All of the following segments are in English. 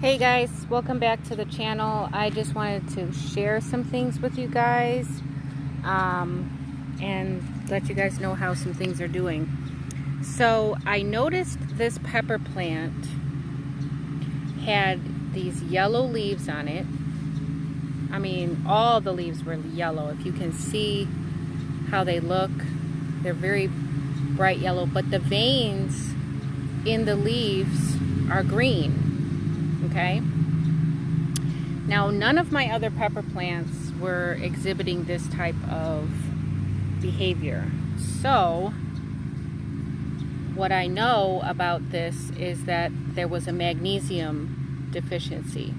Hey guys, welcome back to the channel. I just wanted to share some things with you guys and let you guys know how some things are doing. So I noticed this pepper plant had these yellow leaves on it. I mean, all the leaves were yellow. If you can see how they look, they're very bright yellow, but the veins in the leaves are green. Okay, now none of my other pepper plants were exhibiting this type of behavior. So what I know about this is that there was a magnesium deficiency.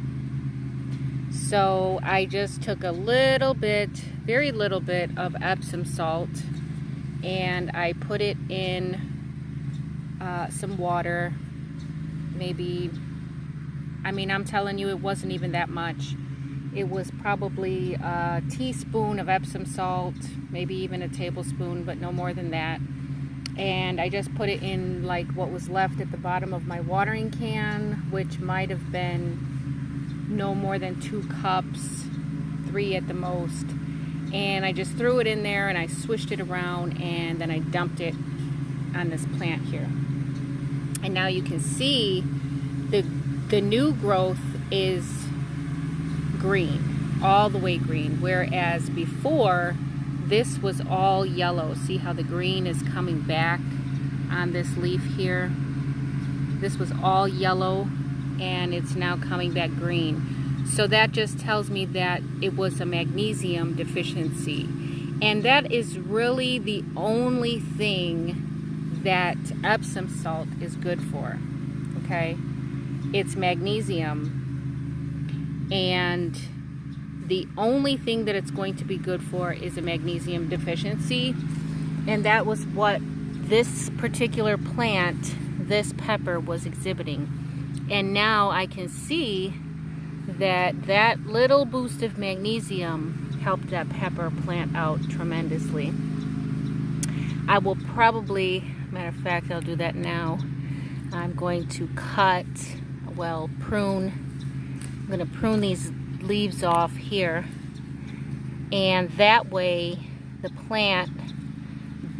So I just took a little bit, very little bit of Epsom salt, and I put it in some water, maybe, I mean, I'm telling you, it wasn't even that much. It was probably a teaspoon of Epsom salt, maybe even a tablespoon, but no more than that. And I just put it in like what was left at the bottom of my watering can, which might have been no more than 2 cups, 3 at the most. And I just threw it in there and I swished it around, and then I dumped it on this plant here. And now you can see the new growth is green, all the way green, whereas before this was all yellow. See how the green is coming back on this leaf here? This was all yellow and it's now coming back green. So that just tells me that it was a magnesium deficiency. And that is really the only thing that Epsom salt is good for, okay? It's magnesium, and the only thing that it's going to be good for is a magnesium deficiency. And that was what this particular plant, this pepper, was exhibiting. And now I can see that that little boost of magnesium helped that pepper plant out tremendously. I will probably, matter of fact, I'll do that now. I'm going to prune. I'm going to prune these leaves off here, and that way the plant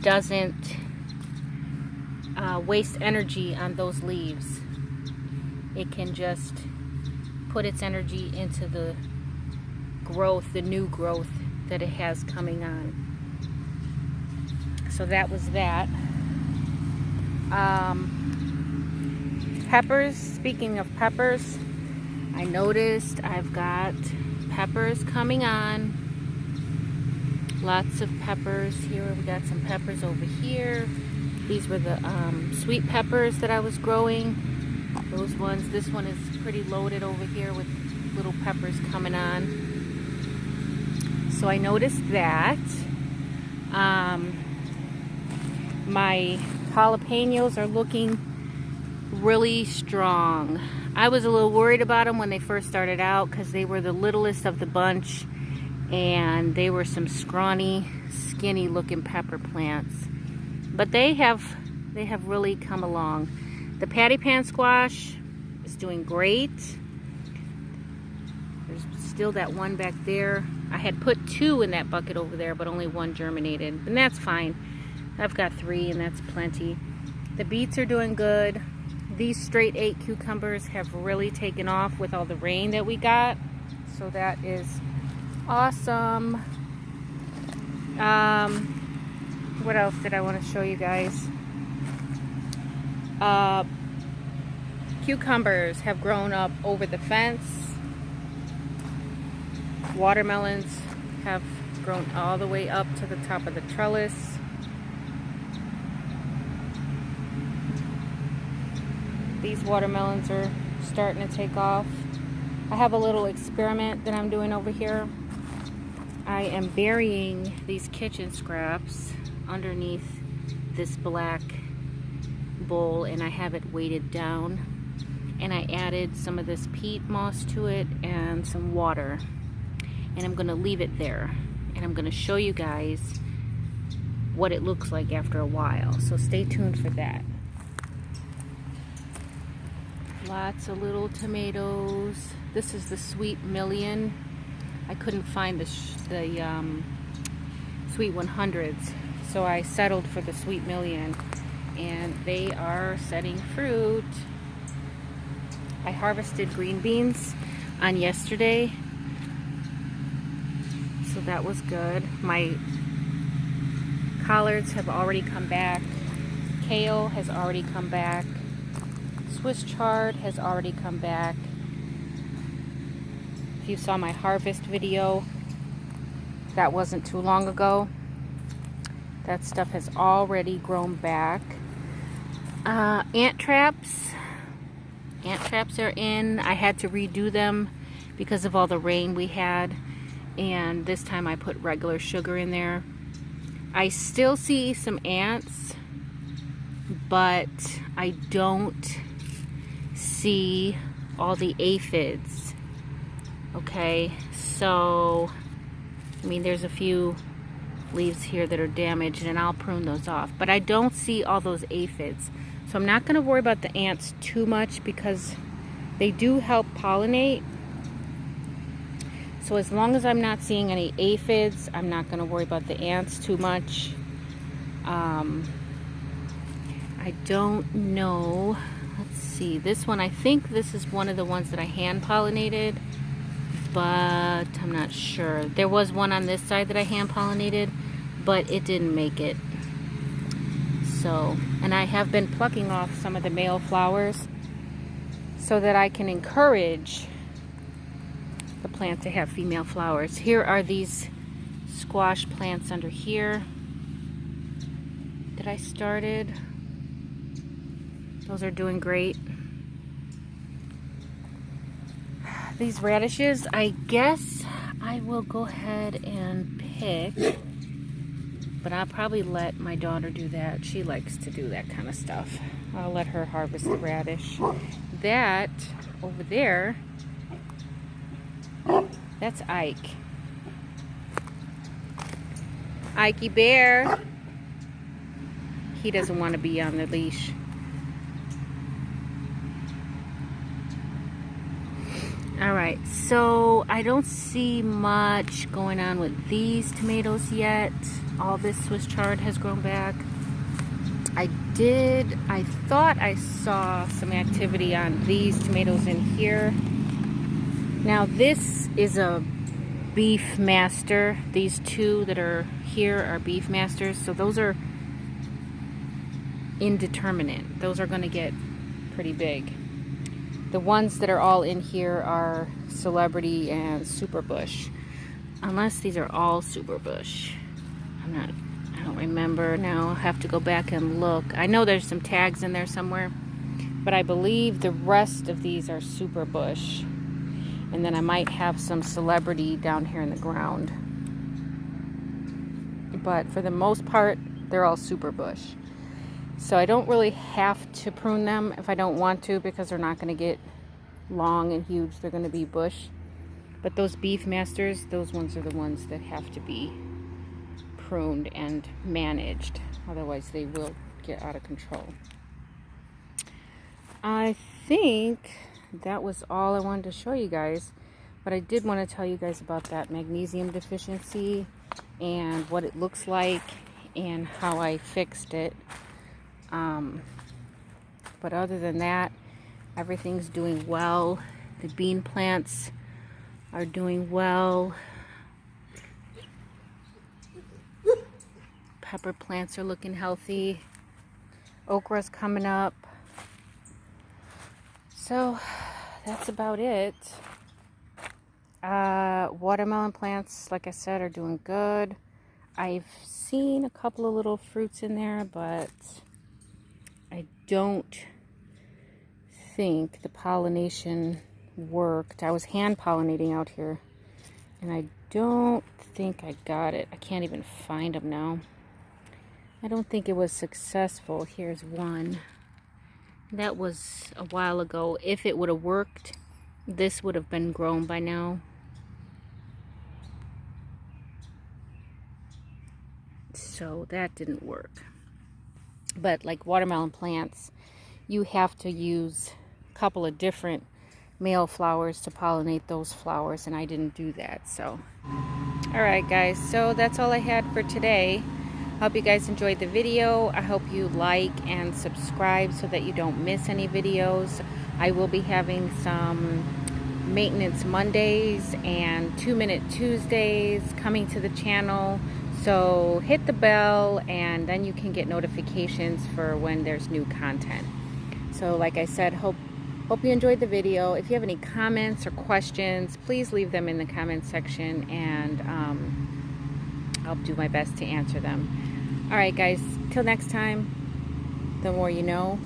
doesn't waste energy on those leaves. It can just put its energy into the growth, the new growth that it has coming on. So that was that. Peppers, speaking of peppers, I noticed I've got peppers coming on. Lots of peppers here. We got some peppers over here. These were the sweet peppers that I was growing. Those ones. This one is pretty loaded over here with little peppers coming on. So I noticed that. My jalapenos are looking really strong. I was a little worried about them when they first started out because they were the littlest of the bunch, and they were some scrawny, skinny looking pepper plants. But they have really come along. The patty pan squash is doing great. There's still that one back there. I had put 2 in that bucket over there, but only 1 germinated, and that's fine. I've got 3, and that's plenty. The beets are doing good. These straight 8 cucumbers have really taken off with all the rain that we got. So that is awesome. What else did I want to show you guys? Cucumbers have grown up over the fence. Watermelons have grown all the way up to the top of the trellis. These watermelons are starting to take off. I have a little experiment that I'm doing over here. I am burying these kitchen scraps underneath this black bowl, and I have it weighted down. And I added some of this peat moss to it and some water. And I'm going to leave it there. And I'm going to show you guys what it looks like after a while. So stay tuned for that. Lots of little tomatoes. This is the Sweet Million. I couldn't find the Sweet 100s, so I settled for the Sweet Million, and they are setting fruit. I harvested green beans on yesterday, so that was good. My collards have already come back. Kale has already come back. Swiss chard has already come back. If you saw my harvest video, that wasn't too long ago. That stuff has already grown back. Ant traps are in. I had to redo them because of all the rain we had, and this time I put regular sugar in there. I still see some ants, but I don't see all the aphids. Okay, so I mean, there's a few leaves here that are damaged, and I'll prune those off, but I don't see all those aphids. So I'm not going to worry about the ants too much because they do help pollinate. So as long as I'm not seeing any aphids, I'm not going to worry about the ants too much. I don't know. Let's see. This one, I think this is one of the ones that I hand pollinated, but I'm not sure. There was one on this side that I hand pollinated, but it didn't make it. So, and I have been plucking off some of the male flowers so that I can encourage the plant to have female flowers. Here are these squash plants under here that I started. Those are doing great. These radishes, I guess I will go ahead and pick, but I'll probably let my daughter do that. She likes to do that kind of stuff. I'll let her harvest the radish. That over there, that's Ike. Ikey Bear. He doesn't want to be on the leash. Alright, so I don't see much going on with these tomatoes yet. All this Swiss chard has grown back. I thought I saw some activity on these tomatoes in here. Now this is a beef master. These two that are here are beef masters, so those are indeterminate. Those are going to get pretty big. The ones that are all in here are Celebrity and Super Bush. Unless these are all Super Bush. I don't remember now. I'll have to go back and look. I know there's some tags in there somewhere, but I believe the rest of these are Super Bush. And then I might have some Celebrity down here in the ground. But for the most part, they're all Super Bush. So I don't really have to prune them if I don't want to, because they're not going to get long and huge. They're going to be bush. But those beef masters, those ones are the ones that have to be pruned and managed. Otherwise they will get out of control. I think that was all I wanted to show you guys. But I did want to tell you guys about that magnesium deficiency and what it looks like and how I fixed it. But other than that, everything's doing well. The bean plants are doing well. Pepper plants are looking healthy. Okra's coming up. So that's about it. Watermelon plants, like I said, are doing good. I've seen a couple of little fruits in there, but I don't think the pollination worked. I was hand pollinating out here, and I don't think I got it. I can't even find them now. I don't think it was successful. Here's one. That was a while ago. If it would have worked, this would have been grown by now. So that didn't work. But like watermelon plants, you have to use couple of different male flowers to pollinate those flowers, and I didn't do that. So alright guys, so that's all I had for today. Hope you guys enjoyed the video. I hope you like and subscribe so that you don't miss any videos. I will be having some maintenance Mondays and 2-minute Tuesdays coming to the channel. So hit the bell and then you can get notifications for when there's new content. So like I said, hope you enjoyed the video. If you have any comments or questions, please leave them in the comment section, and I'll do my best to answer them. Alright guys, till next time, the more you know,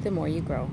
the more you grow.